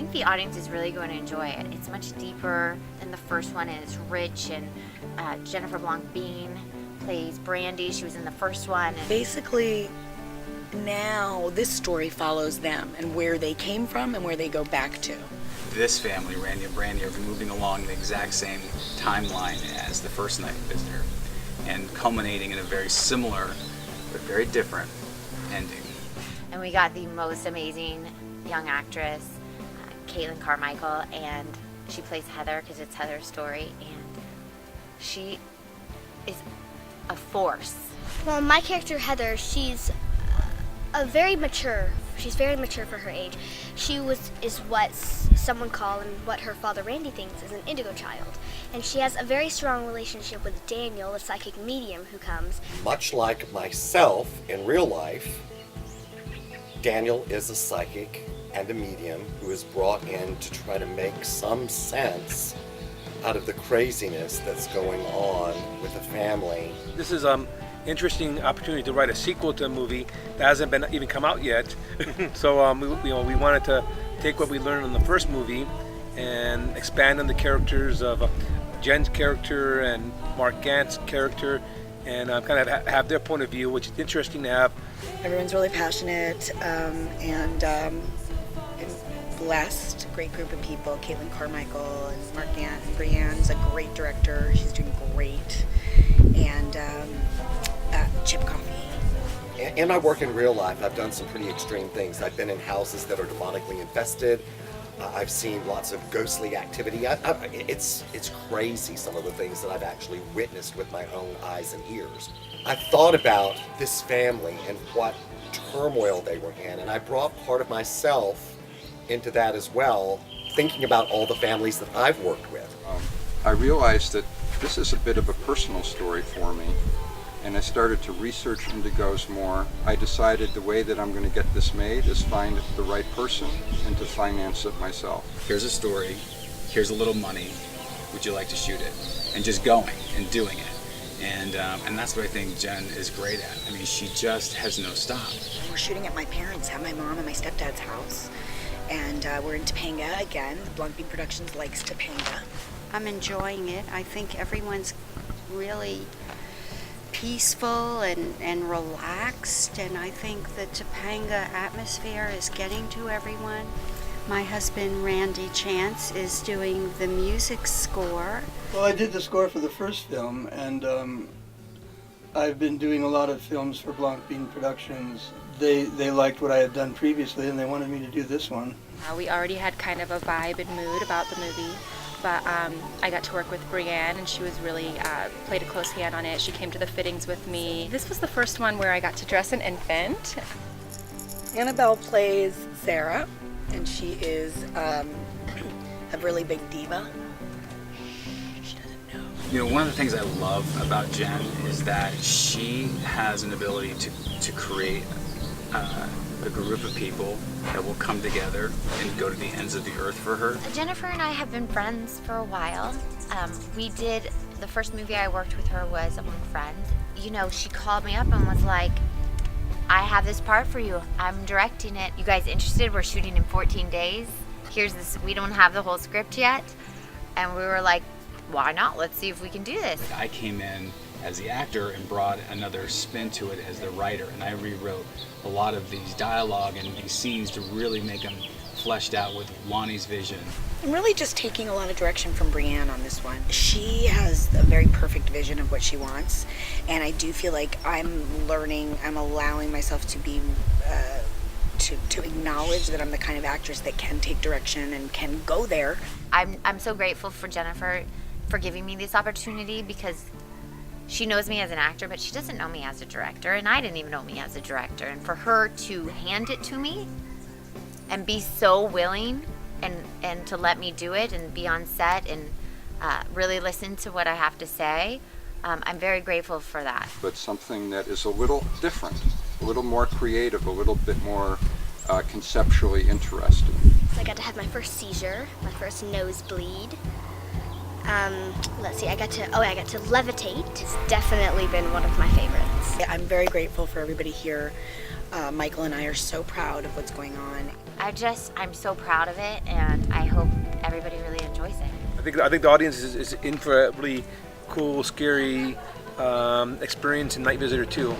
think the audience is really going to enjoy it. It's much deeper than the first one, and it's rich, and Jenise Blanc plays Brandy. She was in the first one. And basically, now this story follows them and where they came from and where they go back to. This family, Randy and Brandy, are moving along the exact same timeline as the first Night Visitor, and culminating in a very similar but very different ending. And we got the most amazing young actress, Carmichael, and she plays Heather because it's Heather's story, and she is a force. Well, my character Heather, she's very mature. She's very mature for her age. She is what someone call, and what her father Randy thinks, is an indigo child. And she has a very strong relationship with Daniel, a psychic medium who comes. Much like myself in real life, Daniel is a psychic and a medium who is brought in to try to make some sense out of the craziness that's going on with the family. This is interesting opportunity to write a sequel to a movie that hasn't been even come out yet. So we wanted to take what we learned in the first movie and expand on the characters of Jen's character and Mark Gantt's character, and kind of have their point of view, which is interesting to have. Everyone's really passionate and blessed. Great group of people. Carmichael and Mark Gantt, and Brianne is a great director. She's doing great. And Chip Coffey. In my work in real life, I've done some pretty extreme things. I've been in houses that are demonically infested. I've seen lots of ghostly activity. It's crazy, some of the things that I've actually witnessed with my own eyes and ears. I thought about this family and what turmoil they were in, and I brought part of myself into that as well, thinking about all the families that I've worked with. I realized that this is a bit of a personal story for me, and I started to research indigos more. I decided the way that I'm going to get this made is find the right person and to finance it myself. Here's a story, here's a little money, would you like to shoot it? And just going and doing it. And that's what I think Jen is great at. I mean, she just has no stop. We're shooting at my parents' at my mom and my stepdad's house. And we're in Topanga again. Blanc Bean Productions likes Topanga. I'm enjoying it. I think everyone's really peaceful and relaxed, and I think the Topanga atmosphere is getting to everyone. My husband Randy Chance is doing the music score. Well, I did the score for the first film, and I've been doing a lot of films for Blanc Bean Productions. They liked what I had done previously, and they wanted me to do this one. We already had kind of a vibe and mood about the movie, but I got to work with Brianne, and she was really played a close hand on it. She came to the fittings with me. This was the first one where I got to dress an infant. Annabelle plays Sarah, and she is a really big diva. She doesn't know. You know, one of the things I love about Jen is that she has an ability to create a group of people that will come together and go to the ends of the earth for her. Jennifer and I have been friends for a while. The first movie I worked with her was Among Friends. You know, she called me up and was like, I have this part for you. I'm directing it. You guys interested? We're shooting in 14 days. Here's this, we don't have the whole script yet. And we were like, why not? Let's see if we can do this. I came in as the actor and brought another spin to it as the writer, and I rewrote a lot of these dialogue and these scenes to really make them fleshed out with Lonnie's vision. I'm really just taking a lot of direction from Brianne on this one. She has a very perfect vision of what she wants, and I do feel like I'm allowing myself to be, to acknowledge that I'm the kind of actress that can take direction and can go there. I'm so grateful for Jennifer for giving me this opportunity, because she knows me as an actor, but she doesn't know me as a director, and I didn't even know me as a director. And for her to hand it to me and be so willing and to let me do it and be on set and really listen to what I have to say, I'm very grateful for that. But something that is a little different, a little more creative, a little bit more conceptually interesting. I got to have my first seizure, my first nosebleed. let's see, I got to levitate. It's definitely been one of my favorites. I'm very grateful for everybody here. Michael and I are so proud of what's going on. I'm so proud of it, and I hope everybody really enjoys it. I think the audience is in for a really cool, scary experience in Night Visitor 2.